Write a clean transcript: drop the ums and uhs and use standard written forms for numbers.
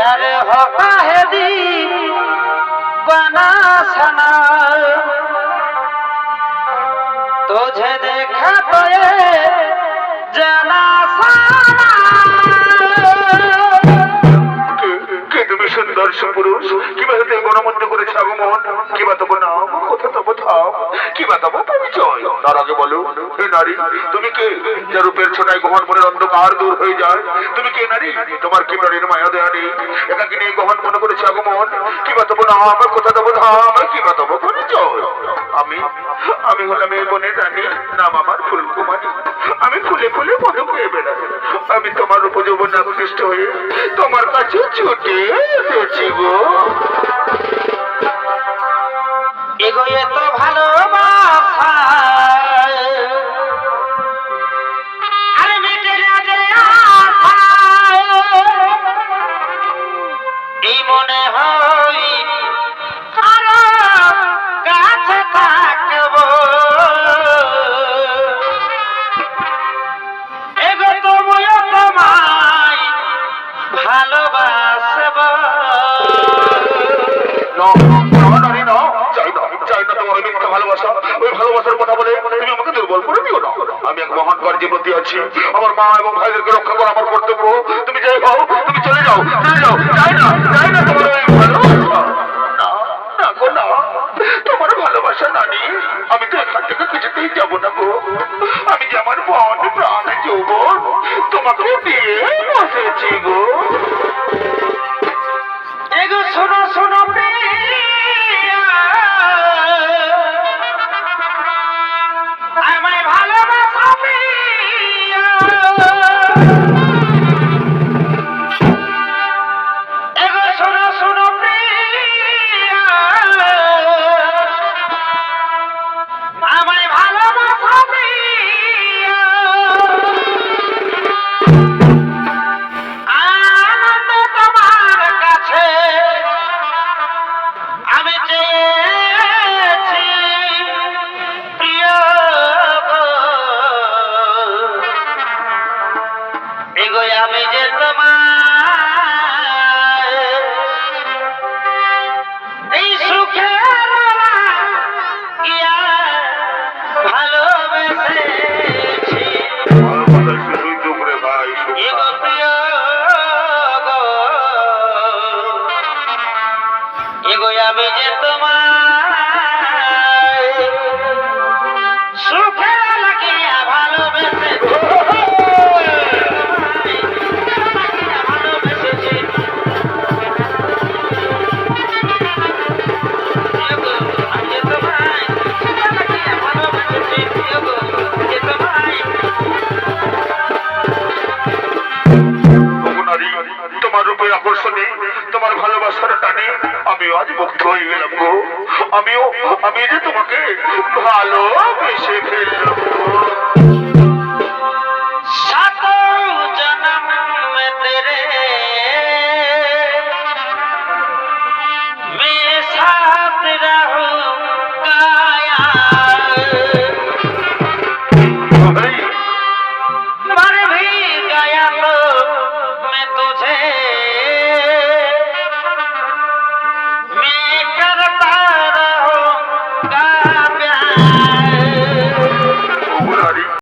प्यार होता है दीवाना सना तुझे देखा तो ये जाना साना তুমি সুন্দর সুপুরুষ কিভাবে তুই গণমধ্য করেছে আগমন কিবা তব নাম কোথা তব ধাম কিবা তব পরিচয় তার আগে বলো হে নারী তুমি কে যে রূপের ছোটায় গহন মনের অন্ধকার দূর হয়ে যায় তুমি কে নারী তোমার কি প্রাণীর মায়া দেয়া নেই একাকে নিয়ে গহন মনে করেছে আগমন কিবা তব নাম কোথা তব ধাম কিবা তব পরিচয় আমি আমি হলাম এই বনের রানী নাম আমার ফুলকুমারী আমি ফুলে ফুলে মনে হয়ে বেড়াই আমি তোমার উপযৌবন আকৃষ্ট হয়ে তোমার কাছে ছুটে এসেছি গো এগোয়ে তো ভালোবাসা আরে মেটে না যে আশা এই মনে হয় কারো কাছে থাকবো এগো তুমিও তোমায় ভালোবাসবো ভালোবাসা ওই ভালোবাসার কথা বলে তুমি আমাকে দুর্বল করে দিও না আমি এক মহান কার্যের প্রতি আছি আমার মা এবং ভাইদেরকে রক্ষা করা আমার কর্তব্য তুমি যাই হও তুমি চলে যাও যাই না তোমার ওই ভালোবাসা না গো না তোমার ভালোবাসা নানি আমি তো এখান থেকে কিছুতেই যাবো না গো আমি যে আমার মন প্রাণ যৌবন তোমাকে দিয়ে বসেছি গো এগো শোনো শোনো আমায় ভালোবাসো এগো শোনো শোনো আমায় ভালোবাসো আনন্দ তোমার কাছে আমি চেয়েছি প্রিয় গো এগো আমি যে তোমায় এই সুখের ইয়া ভালোবেসেছি শুধুই দুঃখ রে ভাই এগো প্রিয় গো এগো আমি যে তোমায় সুখে লাগিয়া ভালোবেসেছি তোমার রূপের আকর্ষণে তোমার ভালোবাসার টানে আমি আজ মুগ্ধ হয়ে গেলাম গো আমি যে তোমাকে ভালোবেসে ফেললাম।